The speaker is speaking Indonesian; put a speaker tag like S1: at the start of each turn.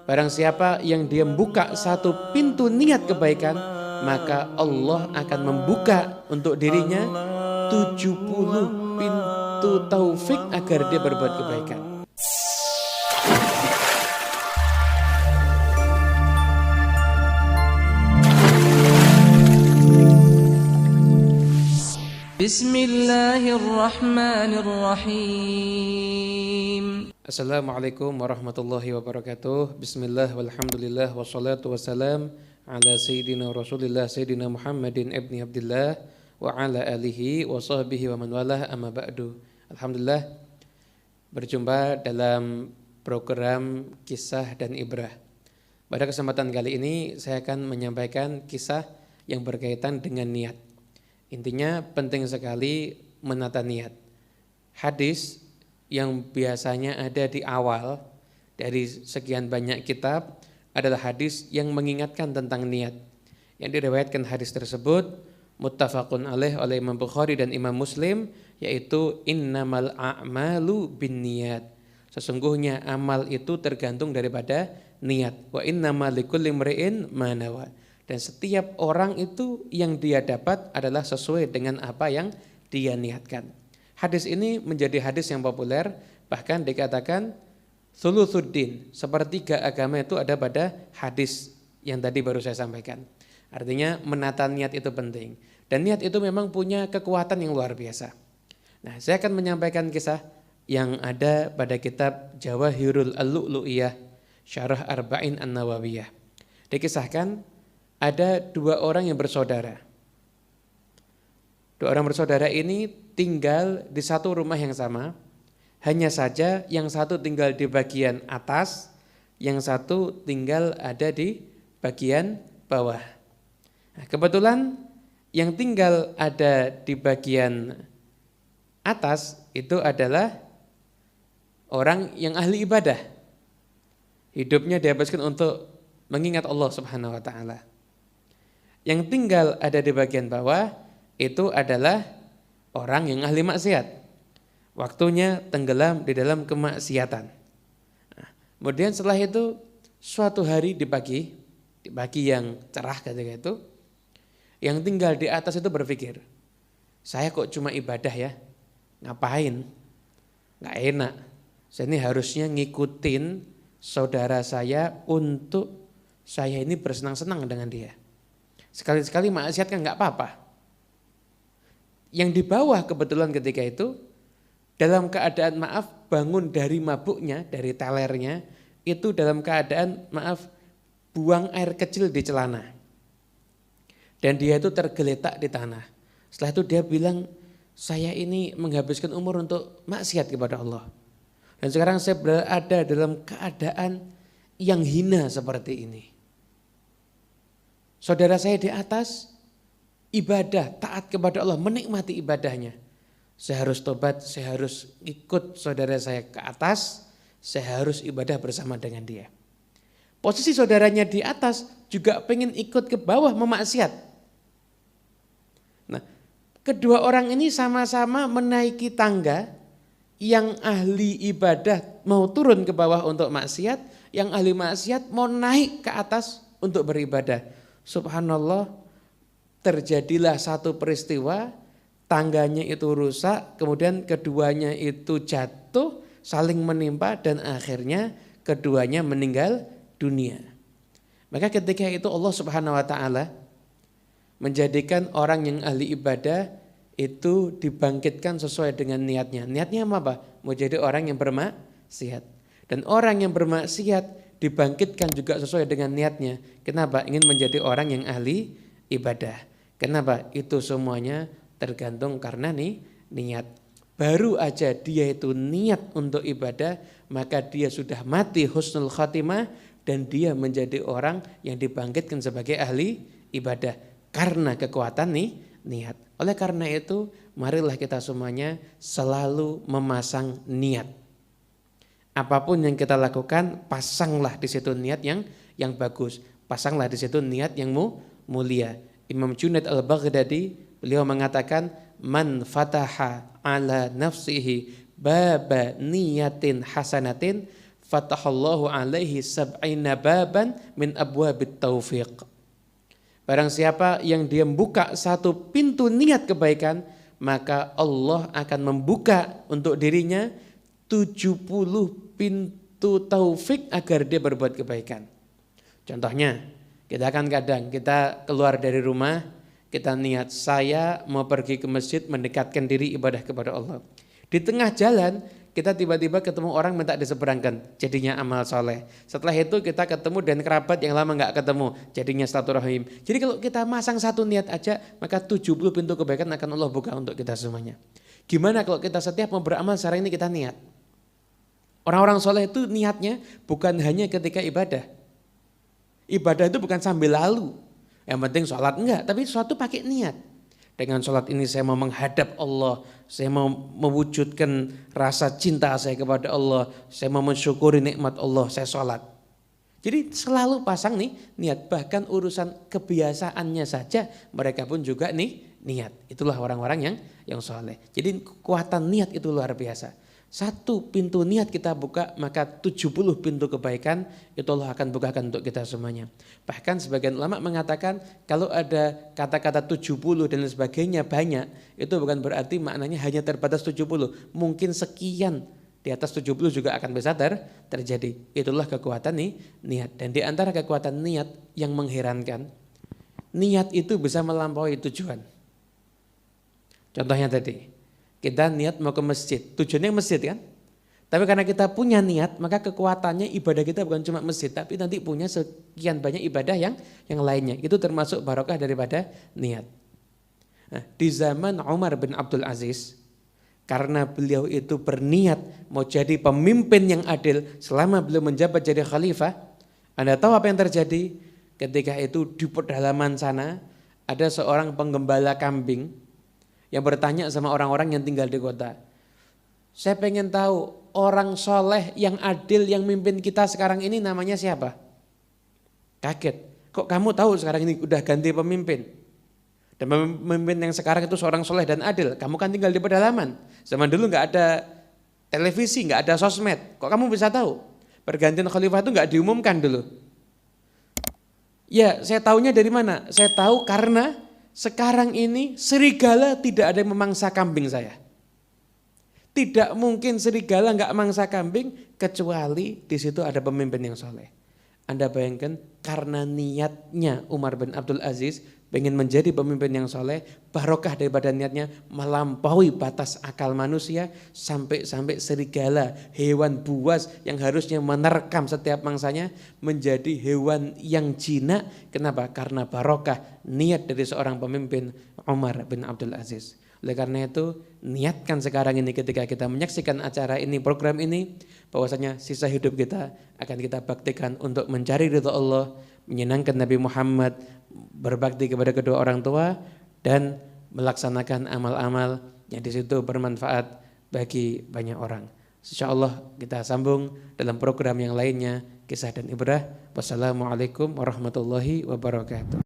S1: Barang siapa yang dia membuka satu pintu niat kebaikan, maka Allah akan membuka untuk dirinya 70 pintu taufik agar dia berbuat kebaikan.
S2: Bismillahirrahmanirrahim.
S1: Assalamualaikum warahmatullahi wabarakatuh. Bismillah walhamdulillah wassalatu wassalam ala sayyidina Rasulillah sayyidina Muhammadin ibni Abdillah wa ala alihi wa sahbihi wa man walah, amma ba'du. Alhamdulillah, berjumpa dalam program Kisah dan Ibrah. Pada kesempatan kali ini saya akan menyampaikan kisah yang berkaitan dengan niat. Intinya penting sekali menata niat. Hadis yang biasanya ada di awal dari sekian banyak kitab adalah hadis yang mengingatkan tentang niat. Yang diriwayatkan hadis tersebut muttafaqun alaih oleh Imam Bukhari dan Imam Muslim, yaitu innamal a'malu binniyat. Sesungguhnya amal itu tergantung daripada niat. Wa innamal likulli imri'in ma nawa. Dan setiap orang itu yang dia dapat adalah sesuai dengan apa yang dia niatkan. Hadis ini menjadi hadis yang populer, bahkan dikatakan thuluthuddin, sepertiga agama itu ada pada hadis yang tadi baru saya sampaikan. Artinya menata niat itu penting. Dan niat itu memang punya kekuatan yang luar biasa. Nah, saya akan menyampaikan kisah yang ada pada kitab Jawahirul Al-Lu'lu'iyah Syarah Arba'in An-Nawawiyah. Dikisahkan ada dua orang yang bersaudara. Dua orang bersaudara ini tinggal di satu rumah yang sama. Hanya saja yang satu tinggal di bagian atas, yang satu tinggal ada di bagian bawah. Nah, kebetulan yang tinggal ada di bagian atas itu adalah orang yang ahli ibadah. Hidupnya dihabiskan untuk mengingat Allah Subhanahu wa taala. Yang tinggal ada di bagian bawah itu adalah orang yang ahli maksiat. Waktunya tenggelam di dalam kemaksiatan. Nah, kemudian setelah itu suatu hari di pagi yang cerah ketika itu, yang tinggal di atas itu berpikir, saya kok cuma ibadah ya, ngapain? Nggak enak. Saya ini harusnya ngikutin saudara saya untuk saya ini bersenang-senang dengan dia. Sekali-sekali maksiat kan nggak apa-apa. Yang di bawah kebetulan ketika itu dalam keadaan bangun dari mabuknya, dari telernya, itu dalam keadaan buang air kecil di celana. Dan dia itu tergeletak di tanah. Setelah itu dia bilang, saya ini menghabiskan umur untuk maksiat kepada Allah. Dan sekarang saya berada dalam keadaan yang hina seperti ini. Saudara saya di atas ibadah, taat kepada Allah, menikmati ibadahnya. Saya harus tobat, saya harus ikut saudara saya ke atas, saya harus ibadah bersama dengan dia. Posisi saudaranya di atas juga pengen ikut ke bawah memaksiat. Nah, kedua orang ini sama-sama menaiki tangga, yang ahli ibadah mau turun ke bawah untuk maksiat, yang ahli maksiat mau naik ke atas untuk beribadah. Subhanallah, terjadilah satu peristiwa, tangganya itu rusak, kemudian keduanya itu jatuh, saling menimpa dan akhirnya keduanya meninggal dunia. Maka ketika itu Allah Subhanahu wa taala menjadikan orang yang ahli ibadah itu dibangkitkan sesuai dengan niatnya. Niatnya apa? Mau jadi orang yang bermaksiat. Dan orang yang bermaksiat dibangkitkan juga sesuai dengan niatnya. Kenapa? Ingin menjadi orang yang ahli ibadah. Kenapa? Itu semuanya tergantung karena niat. Baru aja dia itu niat untuk ibadah, maka dia sudah mati husnul khatimah dan dia menjadi orang yang dibangkitkan sebagai ahli ibadah karena kekuatan niat. Oleh karena itu, marilah kita semuanya selalu memasang niat. Apapun yang kita lakukan, pasanglah di situ niat yang bagus. Pasanglah di situ niat yang mulia. Imam Junaid al-Baghdadi, beliau mengatakan, man fataha ala nafsihi baba niyatin hasanatin fatahallahu alaihi sab'ina baban min abwabit taufiq. Barang siapa yang dia membuka satu pintu niat kebaikan, maka Allah akan membuka untuk dirinya 70 pintu taufik agar dia berbuat kebaikan. Contohnya, kita kan kadang kita keluar dari rumah, kita niat saya mau pergi ke masjid mendekatkan diri ibadah kepada Allah. Di tengah jalan kita tiba-tiba ketemu orang minta diseberangkan, jadinya amal soleh. Setelah itu kita ketemu dan kerabat yang lama nggak ketemu, jadinya silaturahim. Jadi kalau kita masang satu niat aja, maka 70 pintu kebaikan akan Allah buka untuk kita semuanya. Gimana kalau kita setiap mau beramal sekarang ini kita niat? Orang-orang soleh itu niatnya bukan hanya ketika ibadah. Ibadah itu bukan sambil lalu, yang penting sholat enggak, tapi suatu pakai niat. Dengan sholat ini saya mau menghadap Allah, saya mau mewujudkan rasa cinta saya kepada Allah, saya mau mensyukuri nikmat Allah, saya sholat. Jadi selalu pasang nih niat, bahkan urusan kebiasaannya saja mereka pun juga nih niat. Itulah orang-orang yang soleh. Jadi kekuatan niat itu luar biasa. Satu pintu niat kita buka, maka 70 pintu kebaikan itu Allah akan bukakan untuk kita semuanya. Bahkan sebagian ulama mengatakan kalau ada kata-kata 70 dan sebagainya banyak, itu bukan berarti maknanya hanya terbatas 70. Mungkin sekian di atas 70 juga akan bisa terjadi. Itulah kekuatan nih niat. Dan di antara kekuatan niat yang mengherankan, niat itu bisa melampaui tujuan. Contohnya tadi, kita niat mau ke masjid, tujuannya masjid kan? Tapi karena kita punya niat, maka kekuatannya ibadah kita bukan cuma masjid, tapi nanti punya sekian banyak ibadah yang lainnya. Itu termasuk barokah daripada niat. Nah, di zaman Umar bin Abdul Aziz, karena beliau itu berniat mau jadi pemimpin yang adil selama beliau menjabat jadi khalifah, Anda tahu apa yang terjadi? Ketika itu di pedalaman sana ada seorang penggembala kambing yang bertanya sama orang-orang yang tinggal di kota. Saya pengen tahu orang soleh yang adil yang mimpin kita sekarang ini namanya siapa? Kaget. Kok kamu tahu sekarang ini udah ganti pemimpin? Dan pemimpin yang sekarang itu seorang soleh dan adil. Kamu kan tinggal di pedalaman. Zaman dulu nggak ada televisi, nggak ada sosmed. Kok kamu bisa tahu? Pergantian khalifah itu nggak diumumkan dulu. Ya, saya tahunya dari mana? Saya tahu karena sekarang ini serigala tidak ada yang memangsa kambing saya. Tidak mungkin serigala nggak mangsa kambing kecuali di situ ada pemimpin yang soleh. Anda bayangkan karena niatnya Umar bin Abdul Aziz pengen menjadi pemimpin yang soleh, barokah daripada niatnya melampaui batas akal manusia sampai serigala, hewan buas yang harusnya menerkam setiap mangsanya menjadi hewan yang jinak. Kenapa? Karena barokah niat dari seorang pemimpin Umar bin Abdul Aziz. Oleh karena itu niatkan sekarang ini ketika kita menyaksikan acara ini, program ini, bahwasanya sisa hidup kita akan kita baktikan untuk mencari ridha Allah, menyenangkan Nabi Muhammad, berbakti kepada kedua orang tua dan melaksanakan amal-amal yang di situ bermanfaat bagi banyak orang. Insyaallah kita sambung dalam program yang lainnya, kisah dan ibrah. Wassalamualaikum warahmatullahi wabarakatuh.